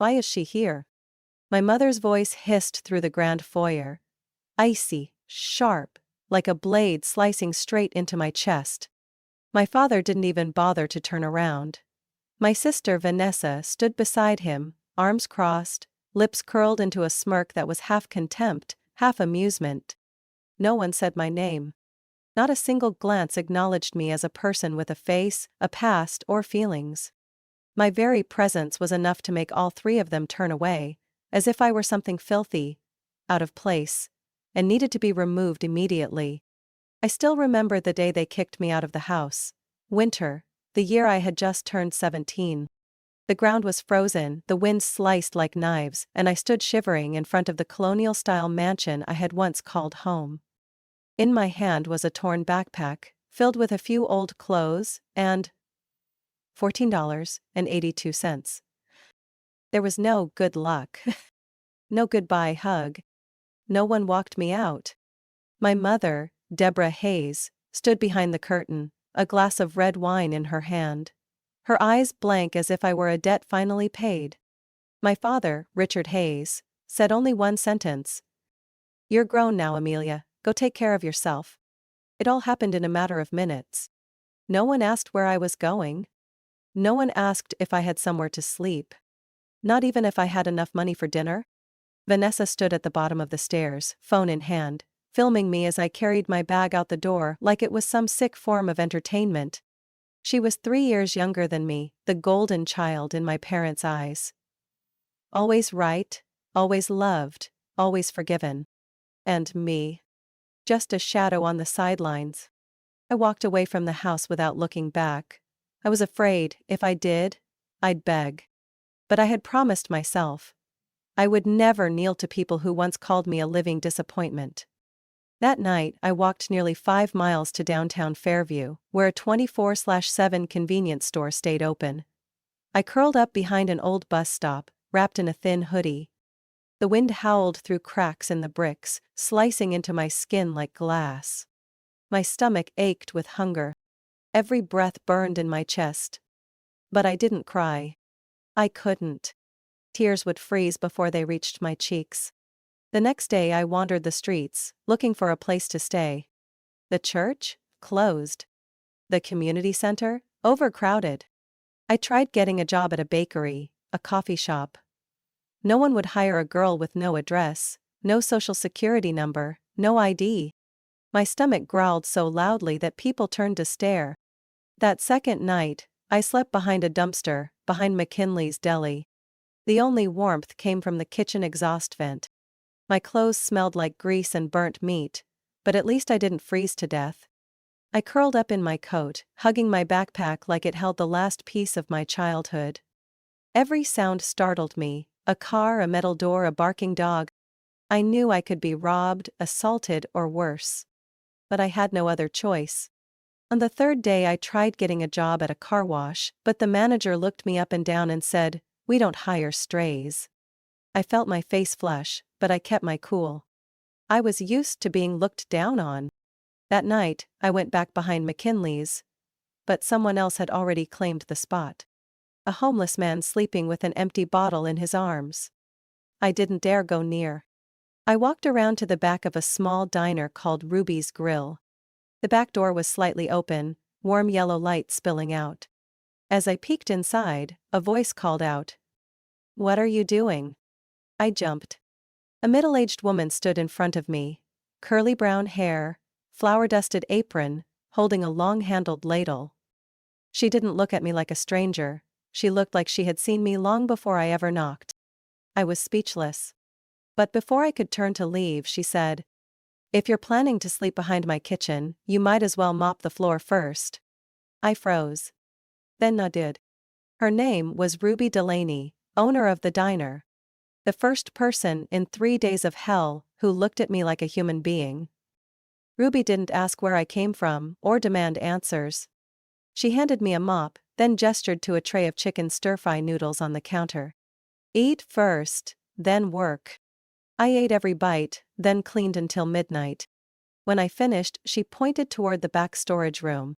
Why is she here? My mother's voice hissed through the grand foyer. Icy, sharp, like a blade slicing straight into my chest. My father didn't even bother to turn around. My sister Vanessa stood beside him, arms crossed, lips curled into a smirk that was half contempt, half amusement. No one said my name. Not a single glance acknowledged me as a person with a face, a past, or feelings. My very presence was enough to make all three of them turn away, as if I were something filthy, out of place, and needed to be removed immediately. I still remember the day they kicked me out of the house. Winter, the year I had just turned 17. The ground was frozen, the wind sliced like knives, and I stood shivering in front of the colonial-style mansion I had once called home. In my hand was a torn backpack, filled with a few old clothes, and $14.82. There was no good luck. No goodbye hug. No one walked me out. My mother, Deborah Hayes, stood behind the curtain, a glass of red wine in her hand. Her eyes blank as if I were a debt finally paid. My father, Richard Hayes, said only one sentence. "You're grown now, Amelia, go take care of yourself." It all happened in a matter of minutes. No one asked where I was going. No one asked if I had somewhere to sleep. Not even if I had enough money for dinner. Vanessa stood at the bottom of the stairs, phone in hand, filming me as I carried my bag out the door like it was some sick form of entertainment. She was 3 years younger than me, the golden child in my parents' eyes. Always right, always loved, always forgiven. And me. Just a shadow on the sidelines. I walked away from the house without looking back. I was afraid, if I did, I'd beg. But I had promised myself. I would never kneel to people who once called me a living disappointment. That night, I walked nearly 5 miles to downtown Fairview, where a 24/7 convenience store stayed open. I curled up behind an old bus stop, wrapped in a thin hoodie. The wind howled through cracks in the bricks, slicing into my skin like glass. My stomach ached with hunger. Every breath burned in my chest. But I didn't cry. I couldn't. Tears would freeze before they reached my cheeks. The next day I wandered the streets, looking for a place to stay. The church? Closed. The community center? Overcrowded. I tried getting a job at a bakery, a coffee shop. No one would hire a girl with no address, no social security number, no ID. My stomach growled so loudly that people turned to stare. That second night, I slept behind a dumpster, behind McKinley's deli. The only warmth came from the kitchen exhaust vent. My clothes smelled like grease and burnt meat, but at least I didn't freeze to death. I curled up in my coat, hugging my backpack like it held the last piece of my childhood. Every sound startled me, a car, a metal door, a barking dog. I knew I could be robbed, assaulted, or worse. But I had no other choice. On the third day I tried getting a job at a car wash, but the manager looked me up and down and said, "We don't hire strays." I felt my face flush, but I kept my cool. I was used to being looked down on. That night, I went back behind McKinley's. But someone else had already claimed the spot. A homeless man sleeping with an empty bottle in his arms. I didn't dare go near. I walked around to the back of a small diner called Ruby's Grill. The back door was slightly open, warm yellow light spilling out. As I peeked inside, a voice called out, "What are you doing?" I jumped. A middle-aged woman stood in front of me, curly brown hair, flour-dusted apron, holding a long-handled ladle. She didn't look at me like a stranger, she looked like she had seen me long before I ever knocked. I was speechless. But before I could turn to leave, she said, "If you're planning to sleep behind my kitchen, you might as well mop the floor first." I froze. Then nodded. Her name was Ruby Delaney, owner of the diner. The first person in 3 days of hell who looked at me like a human being. Ruby didn't ask where I came from or demand answers. She handed me a mop, then gestured to a tray of chicken stir-fry noodles on the counter. "Eat first, then work." I ate every bite, then cleaned until midnight. When I finished, she pointed toward the back storage room.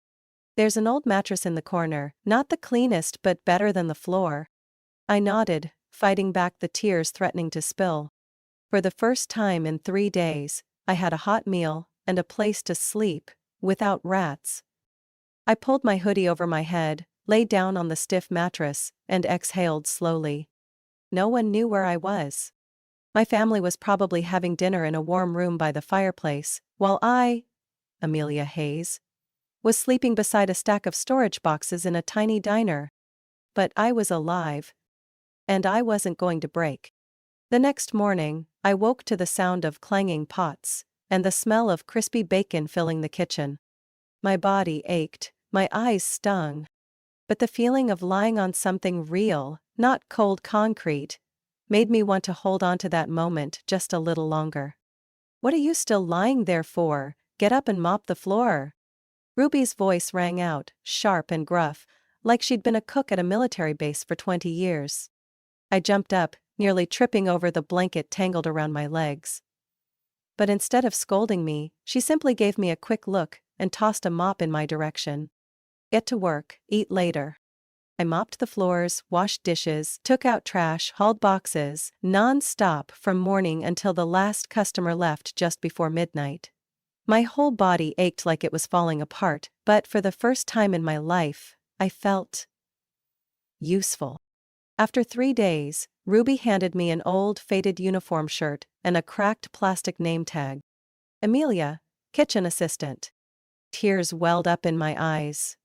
"There's an old mattress in the corner, not the cleanest but better than the floor." I nodded, fighting back the tears threatening to spill. For the first time in 3 days, I had a hot meal and a place to sleep, without rats. I pulled my hoodie over my head, lay down on the stiff mattress, and exhaled slowly. No one knew where I was. My family was probably having dinner in a warm room by the fireplace, while I, Amelia Hayes, was sleeping beside a stack of storage boxes in a tiny diner. But I was alive. And I wasn't going to break. The next morning, I woke to the sound of clanging pots, and the smell of crispy bacon filling the kitchen. My body ached, my eyes stung. But the feeling of lying on something real, not cold concrete, made me want to hold on to that moment just a little longer. "What are you still lying there for? Get up and mop the floor." Ruby's voice rang out, sharp and gruff, like she'd been a cook at a military base for 20 years. I jumped up, nearly tripping over the blanket tangled around my legs. But instead of scolding me, she simply gave me a quick look and tossed a mop in my direction. "Get to work, eat later." I mopped the floors, washed dishes, took out trash, hauled boxes, non-stop from morning until the last customer left just before midnight. My whole body ached like it was falling apart, but for the first time in my life, I felt useful. After 3 days, Ruby handed me an old, faded uniform shirt and a cracked plastic name tag. "Amelia, kitchen assistant." Tears welled up in my eyes.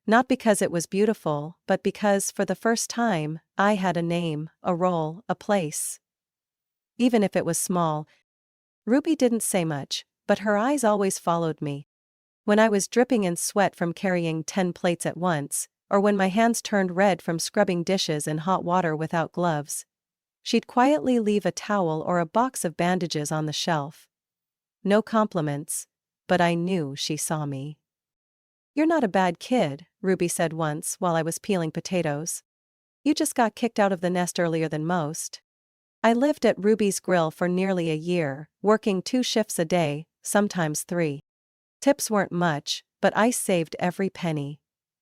Not because it was beautiful, but because, for the first time, I had a name, a role, a place. Even if it was small. Ruby didn't say much, but her eyes always followed me. When I was dripping in sweat from carrying 10 plates at once, or when my hands turned red from scrubbing dishes in hot water without gloves, she'd quietly leave a towel or a box of bandages on the shelf. No compliments, but I knew she saw me. "You're not a bad kid," Ruby said once while I was peeling potatoes. "You just got kicked out of the nest earlier than most." I lived at Ruby's Grill for nearly a year, working 2 shifts a day, sometimes 3. Tips weren't much, but I saved every penny.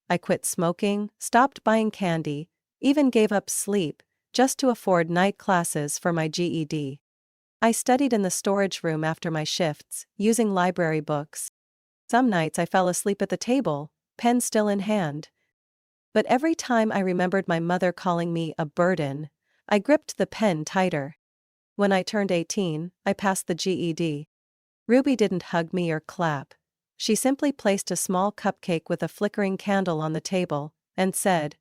I quit smoking, stopped buying candy, even gave up sleep, just to afford night classes for my GED. I studied in the storage room after my shifts, using library books. Some nights I fell asleep at the table, pen still in hand. But every time I remembered my mother calling me a burden, I gripped the pen tighter. When I turned 18, I passed the GED. Ruby didn't hug me or clap. She simply placed a small cupcake with a flickering candle on the table, and said,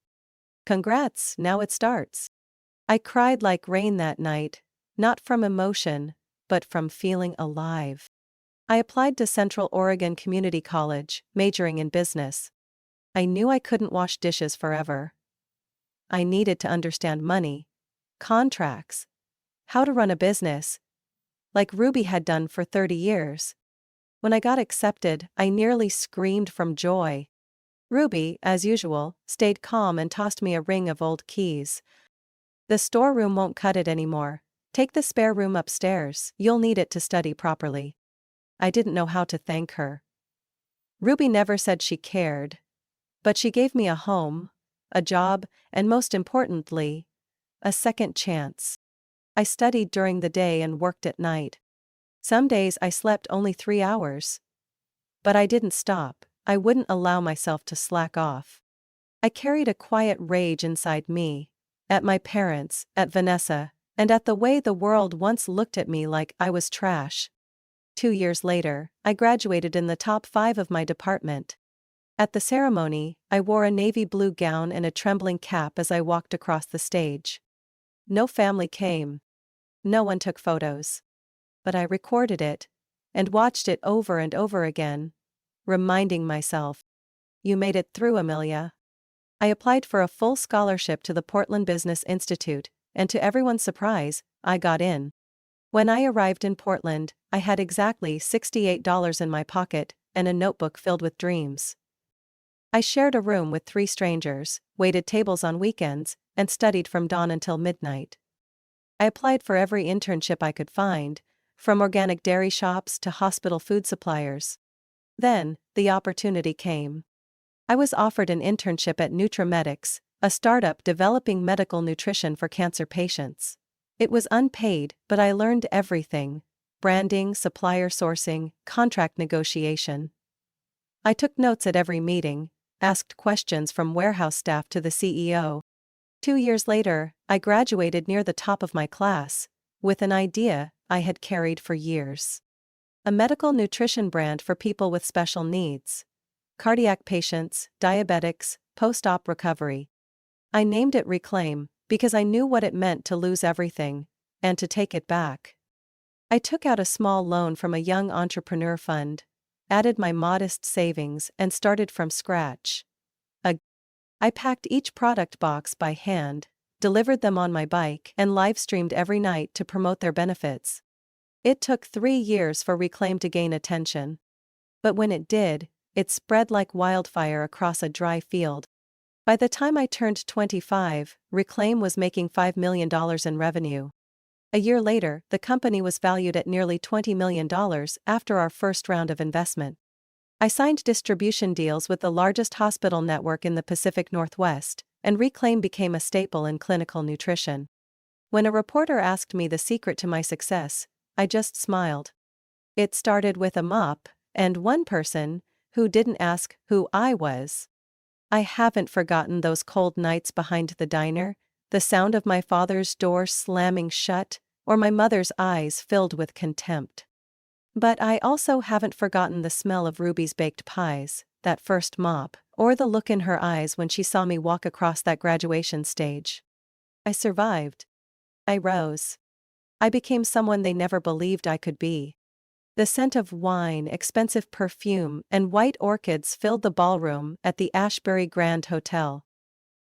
"Congrats, now it starts." I cried like rain that night, not from emotion, but from feeling alive. I applied to Central Oregon Community College, majoring in business. I knew I couldn't wash dishes forever. I needed to understand money, contracts, how to run a business, like Ruby had done for 30 years. When I got accepted, I nearly screamed from joy. Ruby, as usual, stayed calm and tossed me a ring of old keys. "The storeroom won't cut it anymore. Take the spare room upstairs, you'll need it to study properly." I didn't know how to thank her. Ruby never said she cared. But she gave me a home, a job, and most importantly, a second chance. I studied during the day and worked at night. Some days I slept only 3 hours. But I didn't stop. I wouldn't allow myself to slack off. I carried a quiet rage inside me, at my parents, at Vanessa, and at the way the world once looked at me like I was trash. 2 years later, I graduated in the top 5 of my department. At the ceremony, I wore a navy blue gown and a trembling cap as I walked across the stage. No family came. No one took photos. But I recorded it, and watched it over and over again, reminding myself, "You made it through, Amelia." I applied for a full scholarship to the Portland Business Institute, and to everyone's surprise, I got in. When I arrived in Portland, I had exactly $68 in my pocket and a notebook filled with dreams. I shared a room with 3 strangers, waited tables on weekends, and studied from dawn until midnight. I applied for every internship I could find, from organic dairy shops to hospital food suppliers. Then, the opportunity came. I was offered an internship at NutriMedics, a startup developing medical nutrition for cancer patients. It was unpaid, but I learned everything: branding, supplier sourcing, contract negotiation. I took notes at every meeting, asked questions from warehouse staff to the CEO. 2 years later, I graduated near the top of my class, with an idea I had carried for years. A medical nutrition brand for people with special needs. Cardiac patients, diabetics, post-op recovery. I named it Reclaim, because I knew what it meant to lose everything, and to take it back. I took out a small loan from a young entrepreneur fund, added my modest savings, and started from scratch. I packed each product box by hand, delivered them on my bike, and live-streamed every night to promote their benefits. It took 3 years for Reclaim to gain attention. But when it did, it spread like wildfire across a dry field. By the time I turned 25, Reclaim was making $5 million in revenue. A year later, the company was valued at nearly $20 million after our first round of investment. I signed distribution deals with the largest hospital network in the Pacific Northwest, and Reclaim became a staple in clinical nutrition. When a reporter asked me the secret to my success, I just smiled. It started with a mop, and one person, who didn't ask who I was. I haven't forgotten those cold nights behind the diner, the sound of my father's door slamming shut, or my mother's eyes filled with contempt. But I also haven't forgotten the smell of Ruby's baked pies, that first mop, or the look in her eyes when she saw me walk across that graduation stage. I survived. I rose. I became someone they never believed I could be. The scent of wine, expensive perfume, and white orchids filled the ballroom at the Ashbury Grand Hotel.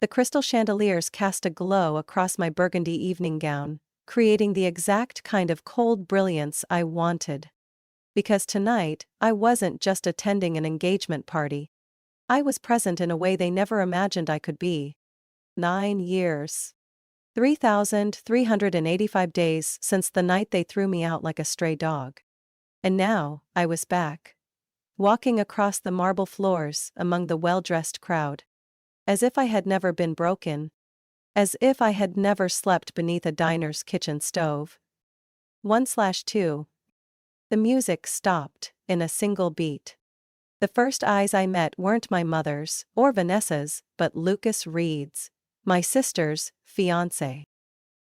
The crystal chandeliers cast a glow across my burgundy evening gown, creating the exact kind of cold brilliance I wanted. Because tonight, I wasn't just attending an engagement party. I was present in a way they never imagined I could be. 9 years. 3,385 days since the night they threw me out like a stray dog. And now, I was back. Walking across the marble floors among the well-dressed crowd. As if I had never been broken. As if I had never slept beneath a diner's kitchen stove. 1/2. The music stopped, in a single beat. The first eyes I met weren't my mother's, or Vanessa's, but Lucas Reed's, my sister's fiancé.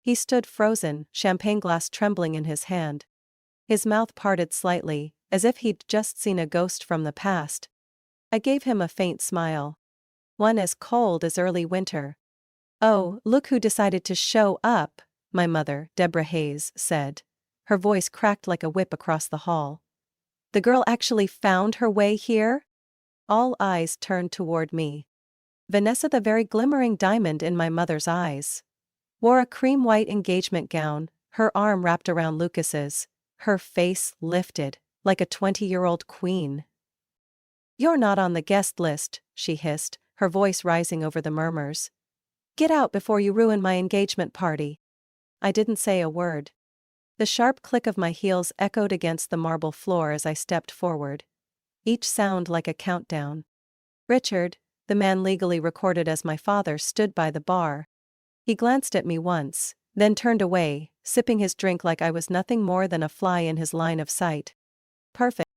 He stood frozen, champagne glass trembling in his hand. His mouth parted slightly, as if he'd just seen a ghost from the past. I gave him a faint smile. One as cold as early winter. "Oh, look who decided to show up," my mother, Deborah Hayes, said. Her voice cracked like a whip across the hall. "The girl actually found her way here?" All eyes turned toward me. Vanessa, the very glimmering diamond in my mother's eyes, wore a cream-white engagement gown, her arm wrapped around Lucas's, her face lifted, like a 20-year-old queen. "You're not on the guest list," she hissed, her voice rising over the murmurs. "Get out before you ruin my engagement party." I didn't say a word. The sharp click of my heels echoed against the marble floor as I stepped forward. Each sound like a countdown. Richard, the man legally recorded as my father, stood by the bar. He glanced at me once, then turned away, sipping his drink like I was nothing more than a fly in his line of sight. Perfect.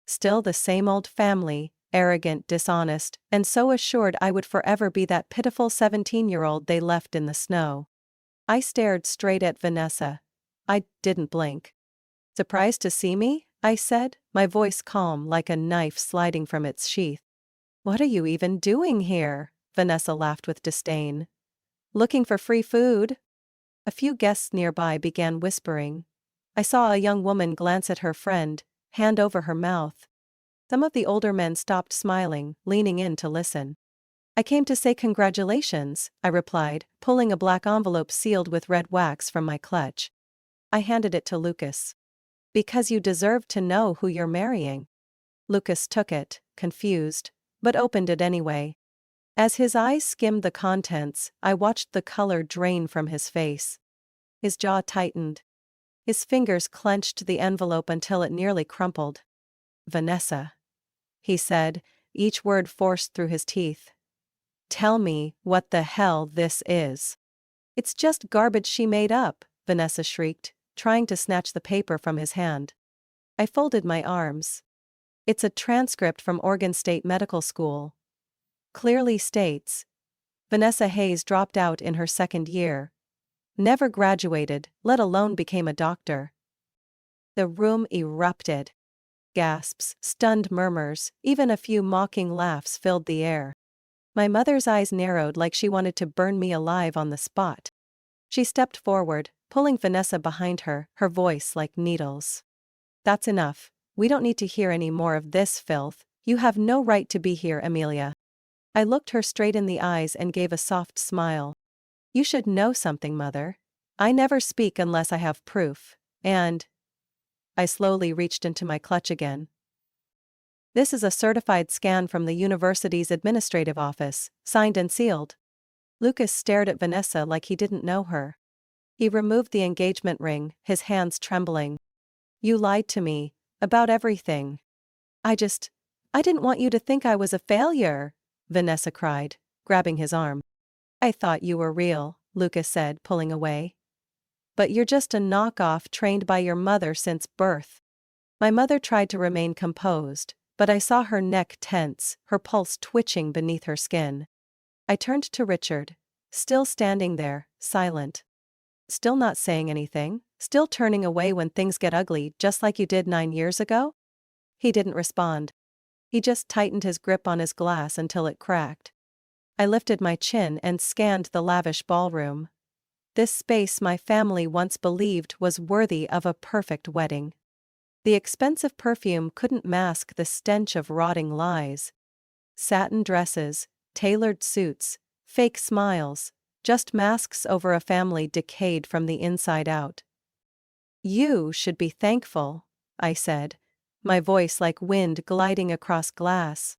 Still the same old family, arrogant, dishonest, and so assured I would forever be that pitiful 17-year-old they left in the snow. I stared straight at Vanessa. I didn't blink. "Surprised to see me?" I said, my voice calm like a knife sliding from its sheath. "What are you even doing here?" Vanessa laughed with disdain. "Looking for free food?" A few guests nearby began whispering. I saw a young woman glance at her friend, hand over her mouth. Some of the older men stopped smiling, leaning in to listen. "I came to say congratulations," I replied, pulling a black envelope sealed with red wax from my clutch. I handed it to Lucas. "Because you deserve to know who you're marrying." Lucas took it, confused, but opened it anyway. As his eyes skimmed the contents, I watched the color drain from his face. His jaw tightened. His fingers clenched the envelope until it nearly crumpled. "Vanessa," he said, each word forced through his teeth. Tell me what the hell this is. It's just garbage she made up, Vanessa shrieked, trying to snatch the paper from his hand. I folded my arms. It's a transcript from Oregon State Medical School. Clearly states, Vanessa Hayes dropped out in her second year. Never graduated, let alone became a doctor. The room erupted. Gasps, stunned murmurs, even a few mocking laughs filled the air. My mother's eyes narrowed like she wanted to burn me alive on the spot. She stepped forward, pulling Vanessa behind her, her voice like needles. That's enough. We don't need to hear any more of this filth. You have no right to be here, Amelia. I looked her straight in the eyes and gave a soft smile. You should know something, Mother. I never speak unless I have proof, and… I slowly reached into my clutch again. This is a certified scan from the university's administrative office, signed and sealed. Lucas stared at Vanessa like he didn't know her. He removed the engagement ring, his hands trembling. You lied to me, about everything. I didn't want you to think I was a failure, Vanessa cried, grabbing his arm. I thought you were real, Lucas said, pulling away. But you're just a knockoff trained by your mother since birth. My mother tried to remain composed, but I saw her neck tense, her pulse twitching beneath her skin. I turned to Richard, still standing there, silent. Still not saying anything, still turning away when things get ugly just like you did 9 years ago? He didn't respond. He just tightened his grip on his glass until it cracked. I lifted my chin and scanned the lavish ballroom. This space my family once believed was worthy of a perfect wedding. The expensive perfume couldn't mask the stench of rotting lies. Satin dresses, tailored suits, fake smiles, just masks over a family decayed from the inside out. You should be thankful, I said, my voice like wind gliding across glass.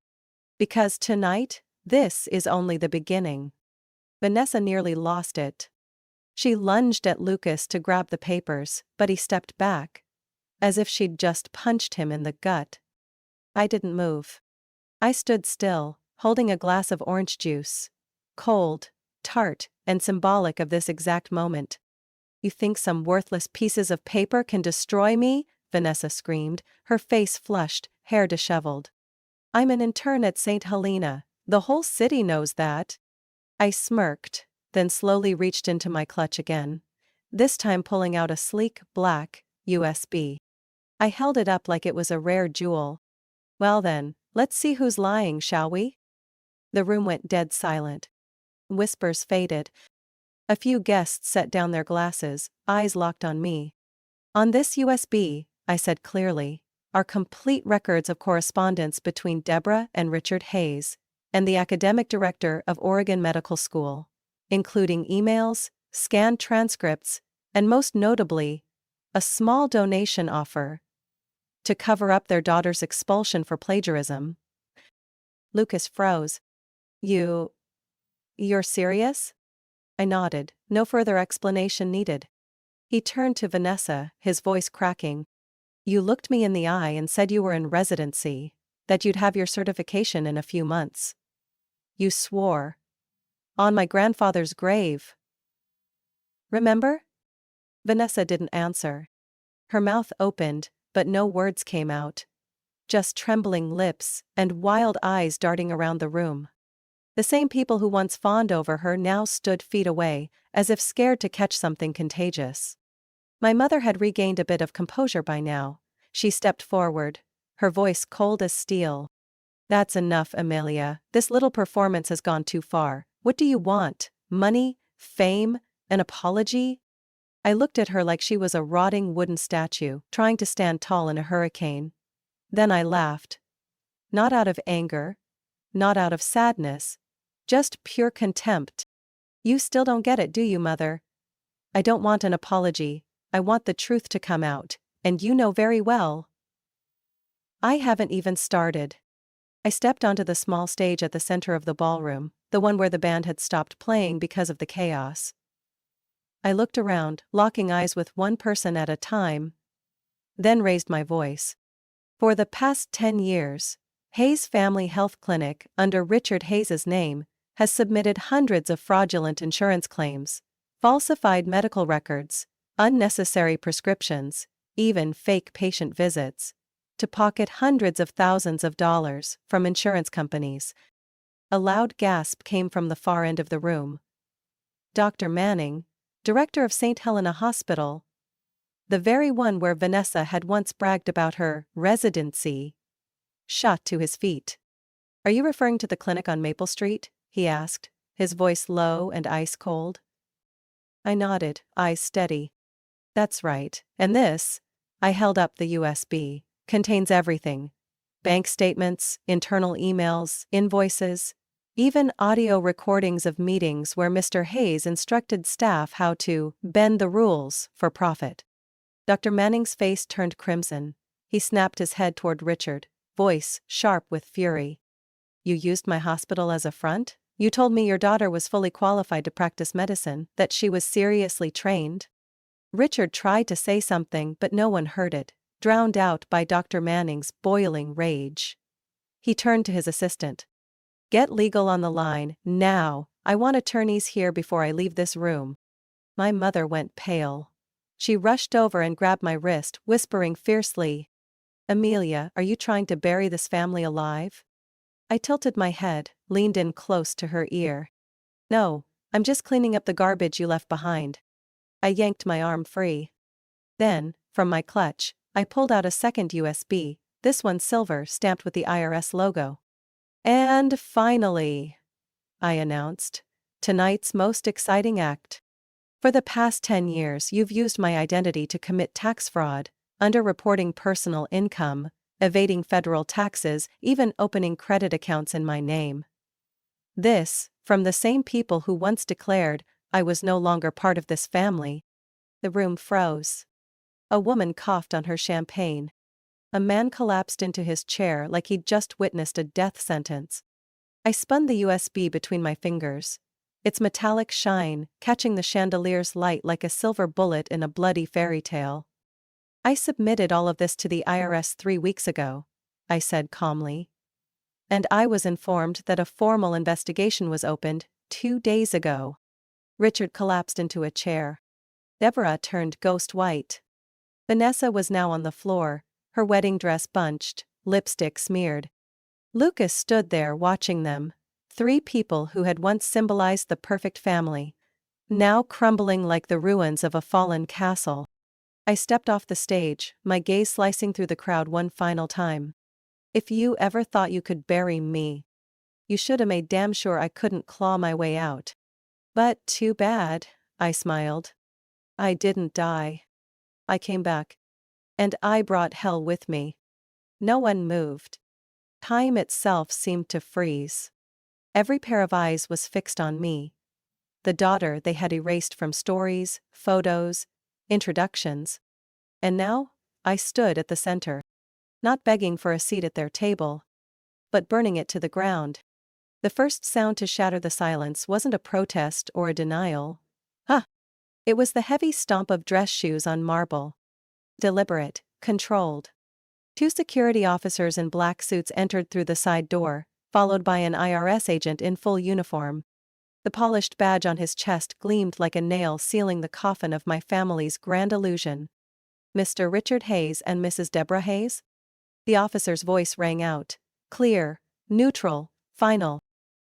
Because tonight, this is only the beginning. Vanessa nearly lost it. She lunged at Lucas to grab the papers, but he stepped back, as if she'd just punched him in the gut. I didn't move. I stood still, holding a glass of orange juice. Cold, tart, and symbolic of this exact moment. You think some worthless pieces of paper can destroy me? Vanessa screamed, her face flushed, hair disheveled. I'm an intern at St. Helena. The whole city knows that. I smirked, then slowly reached into my clutch again, this time pulling out a sleek, black USB. I held it up like it was a rare jewel. Well then, let's see who's lying, shall we? The room went dead silent. Whispers faded. A few guests set down their glasses, eyes locked on me. On this USB, I said clearly, are complete records of correspondence between Deborah and Richard Hayes, and the academic director of Oregon Medical School, including emails, scanned transcripts, and most notably, a small donation offer to cover up their daughter's expulsion for plagiarism. Lucas froze. You're serious? I nodded, no further explanation needed. He turned to Vanessa, his voice cracking. You looked me in the eye and said you were in residency, that you'd have your certification in a few months. You swore. On my grandfather's grave. Remember? Vanessa didn't answer. Her mouth opened, but no words came out. Just trembling lips and wild eyes darting around the room. The same people who once fawned over her now stood feet away, as if scared to catch something contagious. My mother had regained a bit of composure by now. She stepped forward, her voice cold as steel. That's enough, Amelia. This little performance has gone too far. What do you want? Money? Fame? An apology? I looked at her like she was a rotting wooden statue, trying to stand tall in a hurricane. Then I laughed. Not out of anger. Not out of sadness. Just pure contempt. You still don't get it, do you, Mother? I don't want an apology. I want the truth to come out, and you know very well. I haven't even started. I stepped onto the small stage at the center of the ballroom, the one where the band had stopped playing because of the chaos. I looked around, locking eyes with one person at a time, then raised my voice. For the past 10 years, Hayes Family Health Clinic, under Richard Hayes's name, has submitted hundreds of fraudulent insurance claims, falsified medical records, unnecessary prescriptions, even fake patient visits, to pocket hundreds of thousands of dollars from insurance companies. A loud gasp came from the far end of the room. Dr. Manning, director of St. Helena Hospital, the very one where Vanessa had once bragged about her residency, shot to his feet. "Are you referring to the clinic on Maple Street?" he asked, his voice low and ice-cold. I nodded, eyes steady. "That's right, and this," I held up the USB, "contains everything. Bank statements, internal emails, invoices, even audio recordings of meetings where Mr. Hayes instructed staff how to bend the rules for profit." Dr. Manning's face turned crimson. He snapped his head toward Richard, voice sharp with fury. "You used my hospital as a front? You told me your daughter was fully qualified to practice medicine, that she was seriously trained?" Richard tried to say something but no one heard it, drowned out by Dr. Manning's boiling rage. He turned to his assistant. "Get legal on the line, now. I want attorneys here before I leave this room." My mother went pale. She rushed over and grabbed my wrist, whispering fiercely, "Amelia, are you trying to bury this family alive?" I tilted my head, leaned in close to her ear. "No, I'm just cleaning up the garbage you left behind." I yanked my arm free. Then, from my clutch, I pulled out a second USB, this one silver, stamped with the IRS logo. "And finally," I announced, "tonight's most exciting act. For the past 10 years you've used my identity to commit tax fraud, underreporting personal income, evading federal taxes, even opening credit accounts in my name. This, from the same people who once declared I was no longer part of this family." The room froze. A woman coughed on her champagne. A man collapsed into his chair like he'd just witnessed a death sentence. I spun the USB between my fingers, its metallic shine catching the chandelier's light like a silver bullet in a bloody fairy tale. "I submitted all of this to the IRS 3 weeks ago," I said calmly. "And I was informed that a formal investigation was opened 2 days ago." Richard collapsed into a chair. Deborah turned ghost white. Vanessa was now on the floor, her wedding dress bunched, lipstick smeared. Lucas stood there watching them, 3 people who had once symbolized the perfect family, now crumbling like the ruins of a fallen castle. I stepped off the stage, my gaze slicing through the crowd one final time. "If you ever thought you could bury me, you should have made damn sure I couldn't claw my way out. But too bad," I smiled. "I didn't die. I came back. And I brought hell with me." No one moved. Time itself seemed to freeze. Every pair of eyes was fixed on me. The daughter they had erased from stories, photos, introductions. And now, I stood at the center. Not begging for a seat at their table, but burning it to the ground. The first sound to shatter the silence wasn't a protest or a denial. It was the heavy stomp of dress shoes on marble. Deliberate, controlled. 2 security officers in black suits entered through the side door, followed by an IRS agent in full uniform. The polished badge on his chest gleamed like a nail sealing the coffin of my family's grand illusion. "Mr. Richard Hayes and Mrs. Deborah Hayes?" The officer's voice rang out, clear, neutral, final.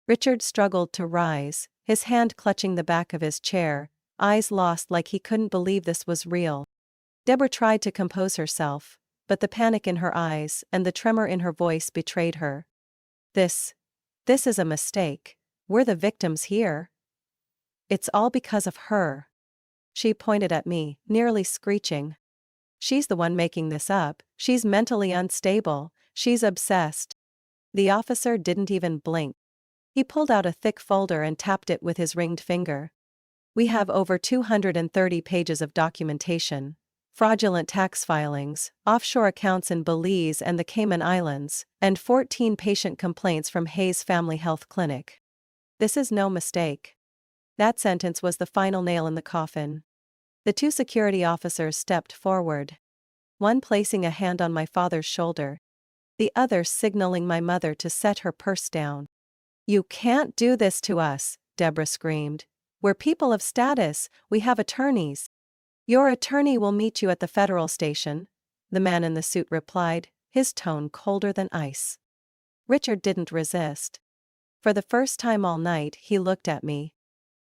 Richard struggled to rise, his hand clutching the back of his chair, eyes lost like he couldn't believe this was real. Deborah tried to compose herself, but the panic in her eyes and the tremor in her voice betrayed her. This is a mistake. We're the victims here. It's all because of her." She pointed at me, nearly screeching. "She's the one making this up. She's mentally unstable. She's obsessed." The officer didn't even blink. He pulled out a thick folder and tapped it with his ringed finger. "We have over 230 pages of documentation. Fraudulent tax filings, offshore accounts in Belize and the Cayman Islands, and 14 patient complaints from Hayes Family Health Clinic. This is no mistake." That sentence was the final nail in the coffin. The 2 security officers stepped forward. One placing a hand on my father's shoulder, the other signaling my mother to set her purse down. "You can't do this to us," Deborah screamed. "We're people of status, we have attorneys." "Your attorney will meet you at the federal station," the man in the suit replied, his tone colder than ice. Richard didn't resist. For the first time all night he looked at me.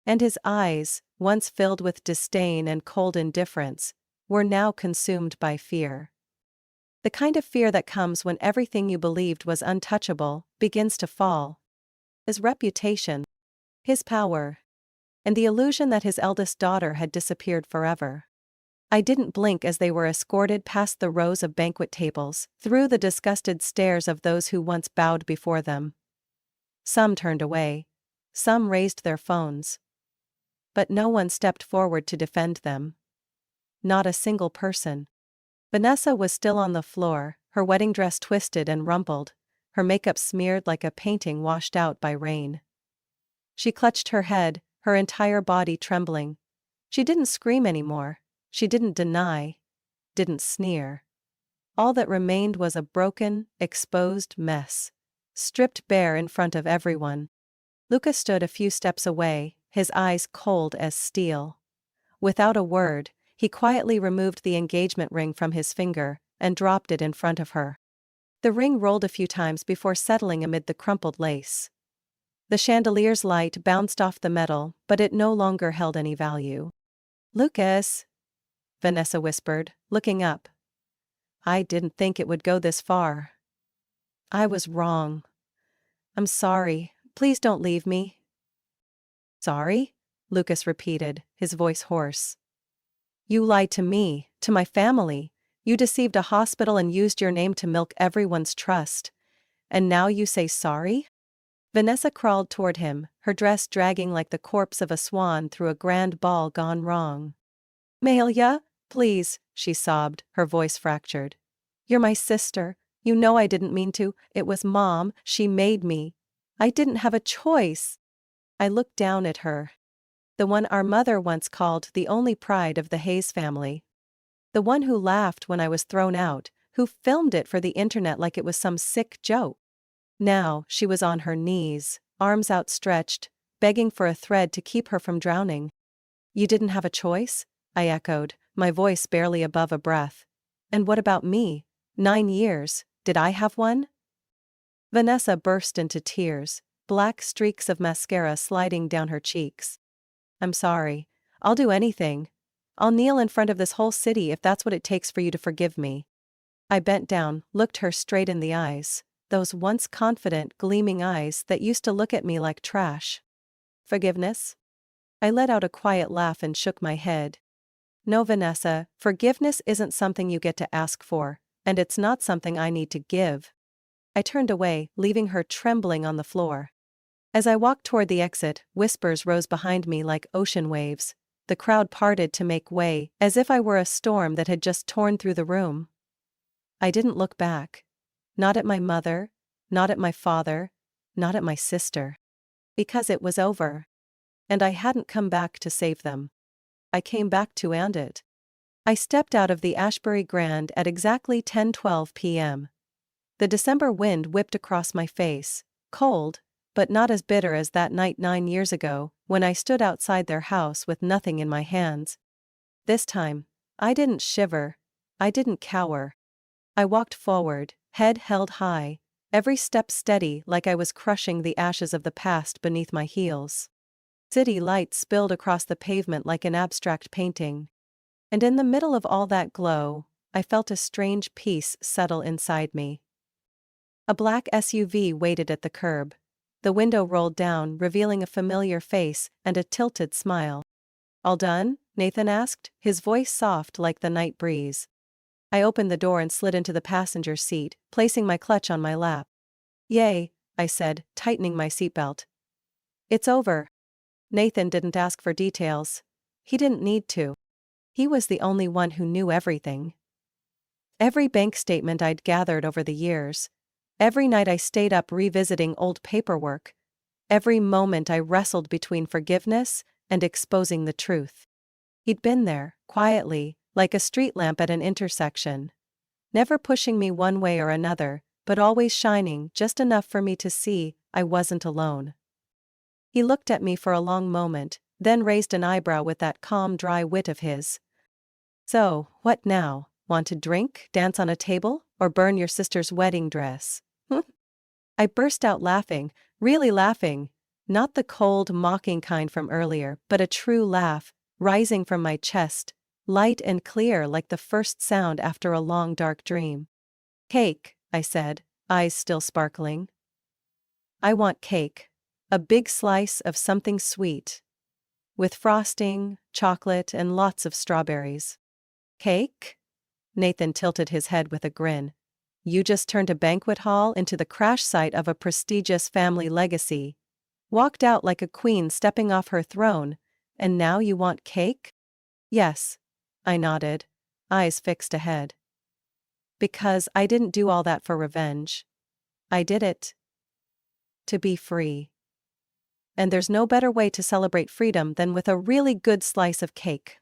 And his eyes, once filled with disdain and cold indifference, were now consumed by fear. The kind of fear that comes when everything you believed was untouchable begins to fall. His reputation, his power, and the illusion that his eldest daughter had disappeared forever. I didn't blink as they were escorted past the rows of banquet tables, through the disgusted stares of those who once bowed before them. Some turned away. Some raised their phones. But no one stepped forward to defend them. Not a single person. Vanessa was still on the floor, her wedding dress twisted and rumpled, her makeup smeared like a painting washed out by rain. She clutched her head, her entire body trembling. She didn't scream anymore. She didn't deny. Didn't sneer. All that remained was a broken, exposed mess, stripped bare in front of everyone. Lucas stood a few steps away, his eyes cold as steel. Without a word, he quietly removed the engagement ring from his finger and dropped it in front of her. The ring rolled a few times before settling amid the crumpled lace. The chandelier's light bounced off the metal, but it no longer held any value. "Lucas," Vanessa whispered, looking up. "I didn't think it would go this far. I was wrong. I'm sorry. Please don't leave me." "Sorry?" Lucas repeated, his voice hoarse. "You lied to me, to my family. You deceived a hospital and used your name to milk everyone's trust. And now you say sorry?" Vanessa crawled toward him, her dress dragging like the corpse of a swan through a grand ball gone wrong. "Mahalia, please," she sobbed, her voice fractured. "You're my sister. You know I didn't mean to. It was Mom, she made me. I didn't have a choice." I looked down at her. The one our mother once called the only pride of the Hayes family. The one who laughed when I was thrown out, who filmed it for the internet like it was some sick joke. Now she was on her knees, arms outstretched, begging for a thread to keep her from drowning. "You didn't have a choice?" I echoed, my voice barely above a breath. "And what about me? 9 years, did I have one?" Vanessa burst into tears, black streaks of mascara sliding down her cheeks. "I'm sorry. I'll do anything. I'll kneel in front of this whole city if that's what it takes for you to forgive me." I bent down, looked her straight in the eyes, those once confident, gleaming eyes that used to look at me like trash. "Forgiveness?" I let out a quiet laugh and shook my head. "No, Vanessa, forgiveness isn't something you get to ask for, and it's not something I need to give." I turned away, leaving her trembling on the floor. As I walked toward the exit, whispers rose behind me like ocean waves. The crowd parted to make way, as if I were a storm that had just torn through the room. I didn't look back. Not at my mother, not at my father, not at my sister. Because it was over. And I hadn't come back to save them. I came back to end it. I stepped out of the Ashbury Grand at exactly 10:12 p.m. The December wind whipped across my face, cold, but not as bitter as that night 9 years ago, when I stood outside their house with nothing in my hands. This time, I didn't shiver. I didn't cower. I walked forward, head held high, every step steady like I was crushing the ashes of the past beneath my heels. City lights spilled across the pavement like an abstract painting. And in the middle of all that glow, I felt a strange peace settle inside me. A black SUV waited at the curb. The window rolled down, revealing a familiar face and a tilted smile. "All done?" Nathan asked, his voice soft like the night breeze. I opened the door and slid into the passenger seat, placing my clutch on my lap. "Yay," I said, tightening my seatbelt. "It's over." Nathan didn't ask for details. He didn't need to. He was the only one who knew everything. Every bank statement I'd gathered over the years. Every night I stayed up revisiting old paperwork. Every moment I wrestled between forgiveness and exposing the truth. He'd been there, quietly, like a street lamp at an intersection. Never pushing me one way or another, but always shining just enough for me to see I wasn't alone. He looked at me for a long moment, then raised an eyebrow with that calm, dry wit of his. So, what now? Want to drink, dance on a table, or burn your sister's wedding dress? I burst out laughing, really laughing. Not the cold, mocking kind from earlier, but a true laugh, rising from my chest, light and clear like the first sound after a long dark dream. Cake, I said, eyes still sparkling. I want cake. A big slice of something sweet. With frosting, chocolate, and lots of strawberries. Cake? Nathan tilted his head with a grin. You just turned a banquet hall into the crash site of a prestigious family legacy. Walked out like a queen stepping off her throne, and now you want cake? Yes, I nodded, eyes fixed ahead. Because I didn't do all that for revenge. I did it to be free. And there's no better way to celebrate freedom than with a really good slice of cake.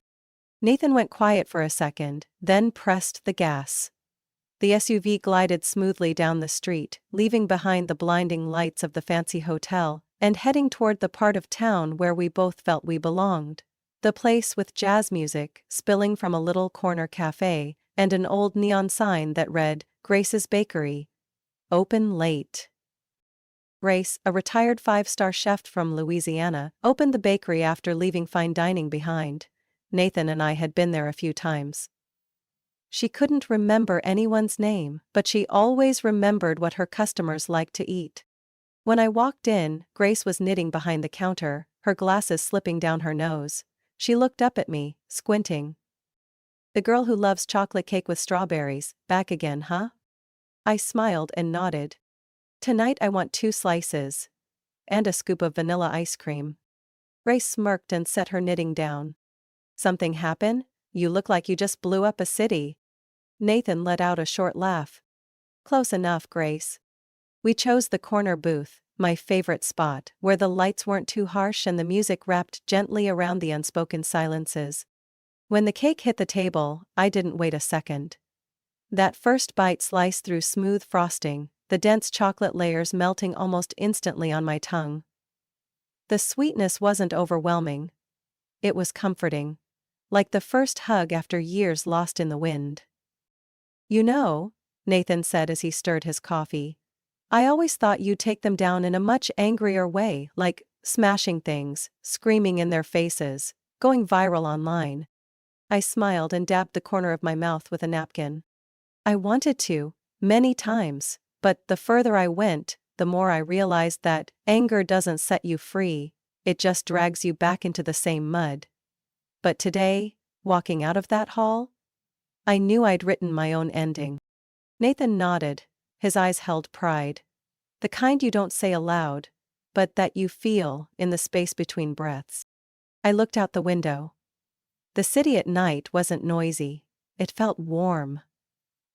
Nathan went quiet for a second, then pressed the gas. The SUV glided smoothly down the street, leaving behind the blinding lights of the fancy hotel, and heading toward the part of town where we both felt we belonged. The place with jazz music spilling from a little corner cafe, and an old neon sign that read, Grace's Bakery. Open late. Grace, a retired 5-star chef from Louisiana, opened the bakery after leaving fine dining behind. Nathan and I had been there a few times. She couldn't remember anyone's name, but she always remembered what her customers liked to eat. When I walked in, Grace was knitting behind the counter, her glasses slipping down her nose. She looked up at me, squinting. The girl who loves chocolate cake with strawberries, back again, huh? I smiled and nodded. Tonight I want 2 slices. And a scoop of vanilla ice cream. Grace smirked and set her knitting down. Something happen? You look like you just blew up a city. Nathan let out a short laugh. Close enough, Grace. We chose the corner booth, my favorite spot, where the lights weren't too harsh and the music wrapped gently around the unspoken silences. When the cake hit the table, I didn't wait a second. That first bite sliced through smooth frosting, the dense chocolate layers melting almost instantly on my tongue. The sweetness wasn't overwhelming. It was comforting. Like the first hug after years lost in the wind. You know, Nathan said as he stirred his coffee, I always thought you'd take them down in a much angrier way, like smashing things, screaming in their faces, going viral online. I smiled and dabbed the corner of my mouth with a napkin. I wanted to, many times, but the further I went, the more I realized that anger doesn't set you free, it just drags you back into the same mud. But today, walking out of that hall, I knew I'd written my own ending. Nathan nodded, his eyes held pride. The kind you don't say aloud, but that you feel in the space between breaths. I looked out the window. The city at night wasn't noisy, it felt warm.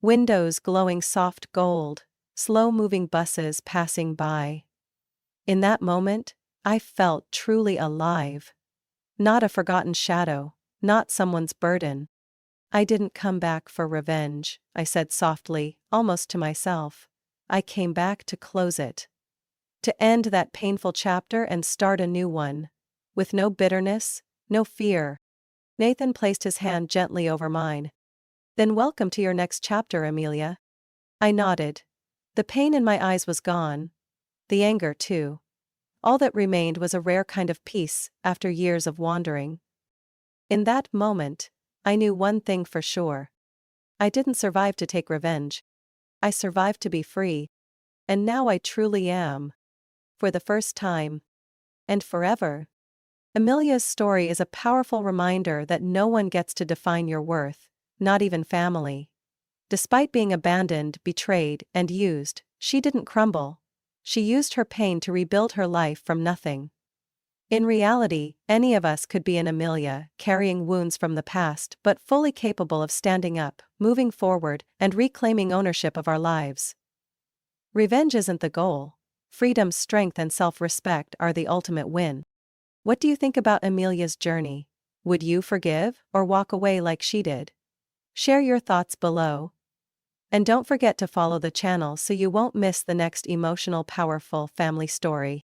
Windows glowing soft gold, slow-moving buses passing by. In that moment, I felt truly alive. Not a forgotten shadow, not someone's burden. I didn't come back for revenge, I said softly, almost to myself. I came back to close it. To end that painful chapter and start a new one. With no bitterness, no fear. Nathan placed his hand gently over mine. Then welcome to your next chapter, Amelia. I nodded. The pain in my eyes was gone. The anger, too. All that remained was a rare kind of peace after years of wandering. In that moment, I knew one thing for sure. I didn't survive to take revenge. I survived to be free. And now I truly am. For the first time. And forever. Amelia's story is a powerful reminder that no one gets to define your worth, not even family. Despite being abandoned, betrayed, and used, she didn't crumble. She used her pain to rebuild her life from nothing. In reality, any of us could be an Amelia, carrying wounds from the past but fully capable of standing up, moving forward, and reclaiming ownership of our lives. Revenge isn't the goal. Freedom, strength, and self-respect are the ultimate win. What do you think about Amelia's journey? Would you forgive or walk away like she did? Share your thoughts below. And don't forget to follow the channel so you won't miss the next emotional, powerful family story.